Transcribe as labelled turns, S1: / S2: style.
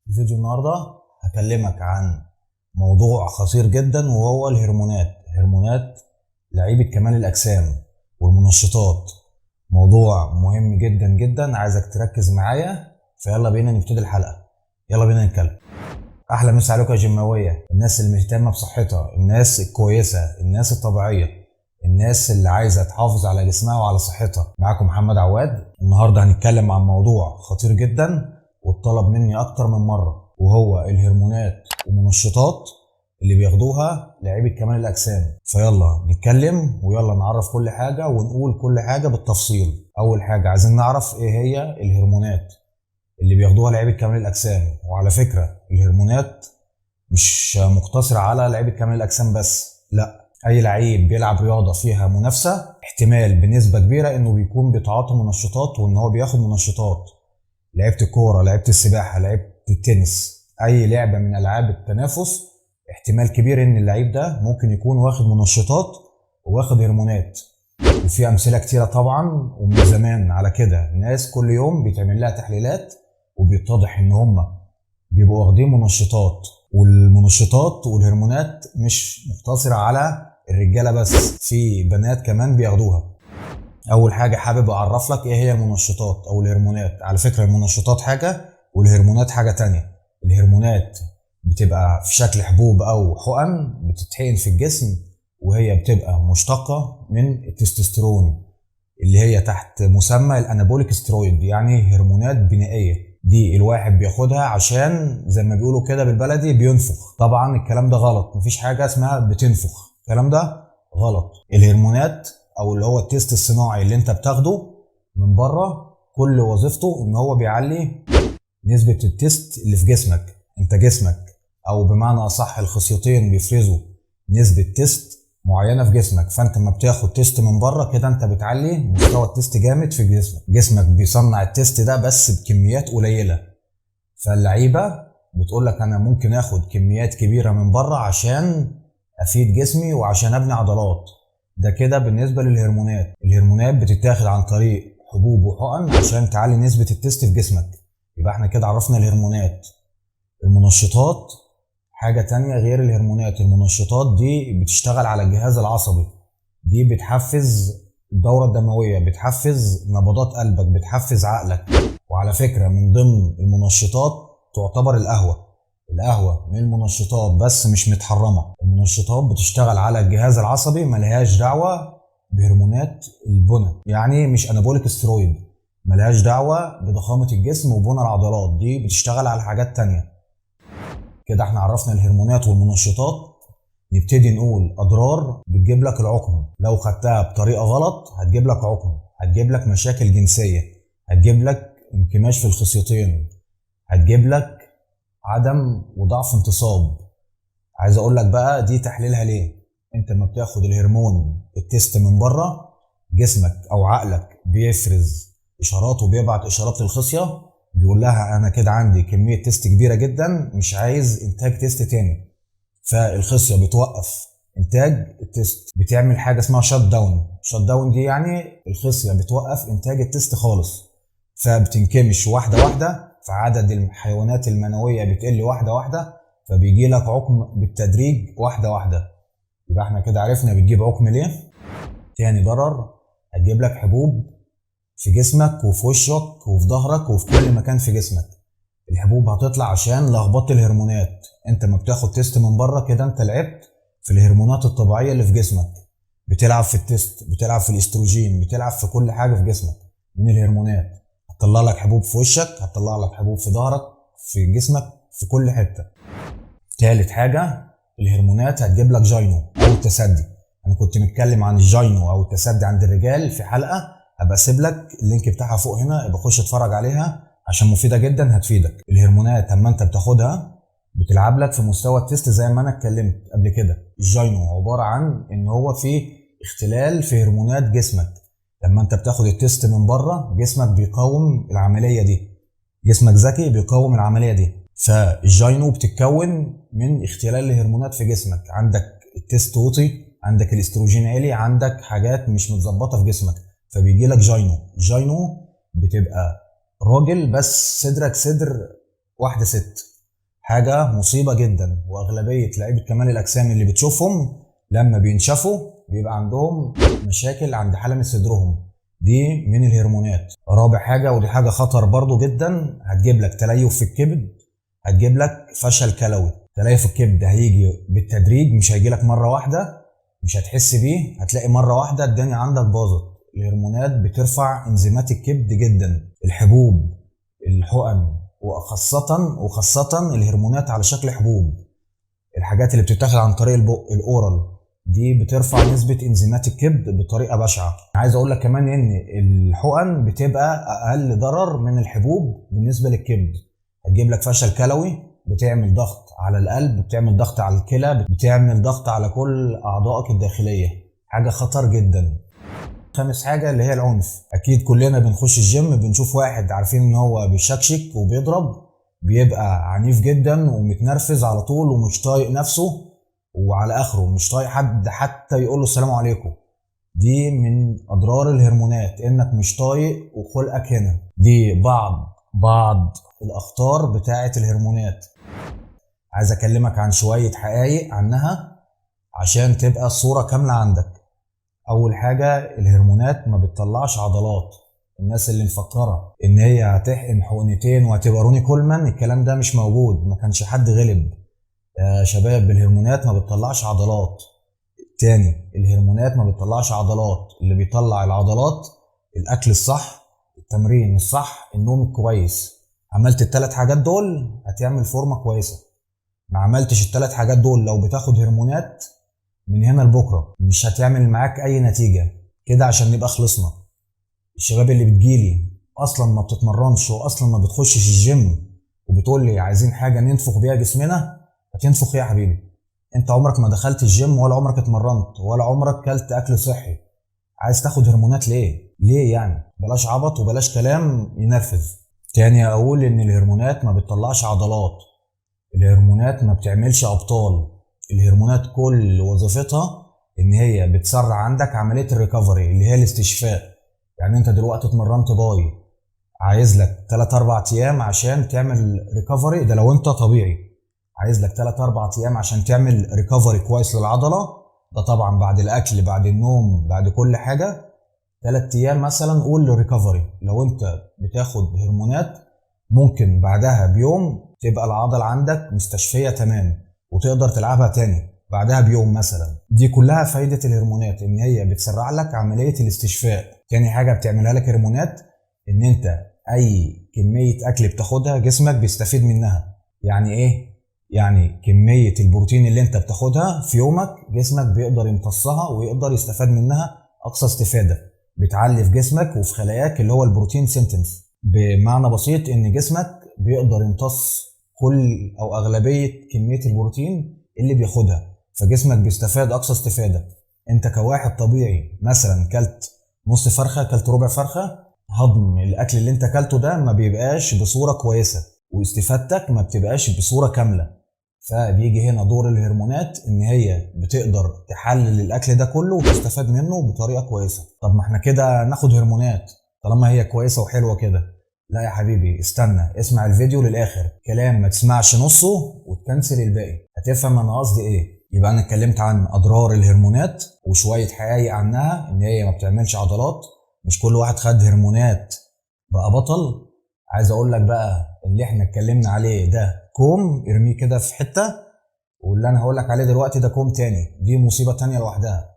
S1: في فيديو النهارده هكلمك عن موضوع خطير جدا وهو الهرمونات. هرمونات لعيبة كمال الأجسام والمنشطات. موضوع مهم جدا جدا، عايزك تركز معايا. فيلا بينا نبتدي الحلقة، يلا بينا نتكلم. أحلى مسا عليكم يا جماوية، الناس اللي مهتمة بصحتها، الناس الكويسة، الناس الطبيعية، الناس اللي عايزة تحافظ على جسمها وعلى صحتها. معاكم محمد عواد. النهاردة هنتكلم عن موضوع خطير جدا واتطلب مني أكتر من مرة، وهو الهرمونات والمنشطات اللي بياخدوها لعيبة كمال الأجسام. فيلا نتكلم ويلا نعرف كل حاجة ونقول كل حاجة بالتفصيل. أول حاجة عايزين نعرف إيه هي الهرمونات اللي بياخدوها لعيبة كمال الأجسام. وعلى فكرة الهرمونات مش مقتصرة على لعيبة كمال الأجسام بس، لا، أي لعيب بيلعب رياضة فيها منافسة احتمال بنسبة كبيرة إنه بيكون بيتعاطى منشطات وإن هو بياخد منشطات. لعيبة الكورة، لعيبة السباحة، لعيبة التنس، أي لعبة من ألعاب التنافس احتمال كبير إن اللعيب ده ممكن يكون واخد منشطات وواخد هرمونات. وفي أمثلة كتيرة طبعا ومن زمان على كده، ناس كل يوم بيتعمل لها تحليلات وبيتضح إن هم بيبقوا واخدين منشطات. والمنشطات والهرمونات مش مقتصرة على الرجالة بس، في بنات كمان بياخدوها. اول حاجة حابب اعرف لك ايه هي المنشطات او الهرمونات. على فكرة المنشطات حاجة والهرمونات حاجة تانية. الهرمونات بتبقى في شكل حبوب او حقن بتتحقن في الجسم، وهي بتبقى مشتقة من التستوستيرون اللي هي تحت مسمى الانابوليك سترويد، يعني هرمونات بنائية. دي الواحد بياخدها عشان زي ما بيقولوا كده بالبلدي بينفخ. طبعا الكلام ده غلط، مفيش حاجة اسمها بتنفخ، الكلام ده غلط. الهرمونات او اللي هو التيست الصناعي اللي انت بتاخده من بره، كل وظيفته ان هو بيعلي نسبة التيست اللي في جسمك. انت جسمك او بمعنى اصح الخصيتين بيفرزوا نسبة تيست معينة في جسمك، فانت لما بتاخد تيست من بره كده انت بتعلي مستوى التيست جامد في جسمك. جسمك بيصنع التيست ده بس بكميات قليلة. فاللعيبة بتقول لك انا ممكن اخد كميات كبيرة من بره عشان افيد جسمي وعشان ابني عضلات. ده كده بالنسبة للهرمونات. الهرمونات بتتاخد عن طريق حبوب وحقن عشان تعلي نسبة التيست في جسمك. يبقى احنا كده عرفنا الهرمونات. المنشطات حاجة تانية غير الهرمونات. المنشطات دي بتشتغل على الجهاز العصبي، دي بتحفز الدورة الدموية، بتحفز نبضات قلبك، بتحفز عقلك. وعلى فكرة من ضمن المنشطات تعتبر القهوة من المنشطات بس مش متحرمة. المنشطات بتشتغل على الجهاز العصبي، ملهاش دعوة بهرمونات البنى، يعني مش انابوليك سترويد، ملهاش دعوة بضخامة الجسم وبنى العضلات، دي بتشتغل على حاجات تانية. كده احنا عرفنا الهرمونات والمنشطات. نبتدي نقول اضرار بتجيب لك العقم. لو خدتها بطريقة غلط هتجيب لك عقم، هتجيب لك مشاكل جنسية، هتجيب لك انكماش في الخصيتين، هتجيب لك عدم وضعف انتصاب. عايز اقول لك بقى دي تحليلها ليه. انت لما بتاخد الهرمون التست من بره، جسمك او عقلك بيفرز اشارات وبيبعت اشارات للخصيه، بيقول لها انا كده عندي كميه تست كبيره جدا، مش عايز انتاج تست تاني. فالخصيه بتوقف انتاج التست، بتعمل حاجه اسمها شات داون. شات داون دي يعني الخصيه بتوقف انتاج التست خالص، فبتنكمش واحده واحده، فعدد الحيوانات المنويه بتقل واحده واحده، فبيجي لك عقم بالتدريج واحده واحده. يبقى احنا كده عرفنا بتجيب عقم ليه. تاني ضرر، هتجيب لك حبوب في جسمك وفي وشك وفي ظهرك وفي كل مكان في جسمك. الحبوب هتطلع عشان لخبطه الهرمونات. انت ما بتاخد تيست من بره كده انت لعبت في الهرمونات الطبيعيه اللي في جسمك، بتلعب في التيست، بتلعب في الاستروجين، بتلعب في كل حاجه في جسمك من الهرمونات. هتطلع لك حبوب في وشك، هتطلع لك حبوب في ظهرك، في جسمك، في كل حته. تالت حاجه، الهرمونات هتجيب لك جاينو او التسدي. انا كنت متكلم عن الجاينو او التسدي عند الرجال في حلقه، هبقى اسيب لك اللينك بتاعها فوق هنا، يبقى خش اتفرج عليها عشان مفيده جدا هتفيدك. الهرمونات اما انت بتاخدها بتلعب لك في مستوى التست زي ما انا اتكلمت قبل كده. الجاينو عباره عن ان هو في اختلال في هرمونات جسمك. لما انت بتاخد التست من بره جسمك بيقاوم العمليه دي، جسمك ذكي بيقاوم العمليه دي. فالجاينو بتتكون من اختلال الهرمونات في جسمك. عندك التست وطي، عندك الاستروجين عالي، عندك حاجات مش متظبطه في جسمك، فبيجي لك جاينو. جاينو بتبقى راجل بس صدرك صدر واحده ست، حاجة مصيبة جدا. واغلبية لعيبة كمال الاجسام اللي بتشوفهم لما بينشفوا بيبقى عندهم مشاكل عند حلمة صدرهم، دي من الهرمونات. رابع حاجة ودي حاجة خطر برضو جدا، هتجيب لك تليف في الكبد، هتجيب لك فشل كلوي. تليف الكبد هيجي بالتدريج، مش هيجي لك مرة واحدة، مش هتحس بيه، هتلاقي مرة واحدة الدنيا عندك باظت. الهرمونات بترفع انزيمات الكبد جدا. الحبوب، الحقن، وخاصة الهرمونات على شكل حبوب، الحاجات اللي بتتاخد عن طريق البق الاورال، دي بترفع نسبة انزيمات الكبد بطريقة بشعة. عايز اقول لك كمان ان الحقن بتبقى اقل ضرر من الحبوب بالنسبة للكبد. هتجيب لك فشل كلوي، بتعمل ضغط على القلب، بتعمل ضغط على الكلى، بتعمل ضغط على كل اعضائك الداخلية، حاجة خطر جدا. خامس حاجة اللي هي العنف. اكيد كلنا بنخش الجيم بنشوف واحد عارفين ان هو بيشكشك وبيضرب، بيبقى عنيف جدا ومتنرفز على طول ومش طايق نفسه وعلى اخره، مش طايق حد حتى يقول له السلام عليكم. دي من اضرار الهرمونات، انك مش طايق وخلقك هنا. دي بعض الاخطار بتاعه الهرمونات. عايز اكلمك عن شويه حقائق عنها عشان تبقى الصوره كامله عندك. اول حاجه، الهرمونات ما بتطلعش عضلات. الناس اللي مفكره ان هي هتحقن حقنتين وهتبقى روني كولمان، الكلام ده مش موجود، ما كانش حد غلب يا شباب. الهرمونات ما بتطلعش عضلات. تاني، الهرمونات ما بتطلعش عضلات، اللي بيطلع العضلات الاكل الصح، التمرين الصح، النوم الكويس. عملت الثلاث حاجات دول هتعمل فورمه كويسه. ما عملتش الثلاث حاجات دول، لو بتاخد هرمونات من هنا لبكره مش هتعمل معاك اي نتيجه. كده عشان نبقى خلصنا. الشباب اللي بتجيلي اصلا ما بتتمرنش واصلا ما بتخشش الجيم وبتقول لي عايزين حاجه ننفخ بيها جسمنا، هتنفخ ايه يا حبيبي؟ انت عمرك ما دخلت الجيم ولا عمرك اتمرنت ولا عمرك كلت اكل صحي، عايز تاخد هرمونات ليه يعني؟ بلاش عبط وبلاش كلام ينرفز. تاني اقول ان الهرمونات ما بتطلعش عضلات، الهرمونات ما بتعملش ابطال. الهرمونات كل وظيفتها ان هي بتسرع عندك عمليه الريكفري اللي هي الاستشفاء. يعني انت دلوقتي اتمرنت باي، عايز لك 3 4 ايام عشان تعمل ريكفري، ده لو انت طبيعي. عايز لك 3 4 ايام عشان تعمل ريكفري كويس للعضله، ده طبعا بعد الاكل بعد النوم بعد كل حاجه. 3 ايام مثلا قول ريكفري. لو انت بتاخد هرمونات ممكن بعدها بيوم تبقى العضله عندك مستشفيه تمام وتقدر تلعبها تاني بعدها بيوم مثلا. دي كلها فايده الهرمونات، ان هي بتسرع لك عمليه الاستشفاء. تاني حاجه بتعملها لك هرمونات، ان انت اي كميه اكل بتاخدها جسمك بيستفيد منها. يعني ايه؟ يعني كميه البروتين اللي انت بتاخدها في يومك جسمك بيقدر يمتصها ويقدر يستفاد منها اقصى استفاده. بتعلي في جسمك وفي خلاياك اللي هو البروتين سينتنس. بمعنى بسيط ان جسمك بيقدر يمتص كل او اغلبيه كميه البروتين اللي بياخدها، فجسمك بيستفاد اقصى استفاده. انت كواحد طبيعي مثلا كلت نص فرخه، كلت ربع فرخه، هضم الاكل اللي انت كلته ده ما بيبقاش بصوره كويسه واستفادتك ما بتبقاش بصوره كامله. فبيجي هنا دور الهرمونات ان هي بتقدر تحلل الاكل ده كله وتستفاد منه بطريقه كويسه. طب ما احنا كده ناخد هرمونات طالما هي كويسه وحلوه كده؟ لا يا حبيبي، استنى اسمع الفيديو للاخر، كلام ما تسمعش نصه وتكنسل الباقي، هتفهم انا قصدي ايه. يبقى انا اتكلمت عن اضرار الهرمونات وشويه حقايق عنها، ان هي ما بتعملش عضلات، مش كل واحد خد هرمونات بقى بطل. عايز اقول لك بقى اللي احنا اتكلمنا عليه ده كوم ارميه كده في حته، واللي انا هقول لك عليه دلوقتي ده كوم تاني، دي مصيبه تانيه لوحدها.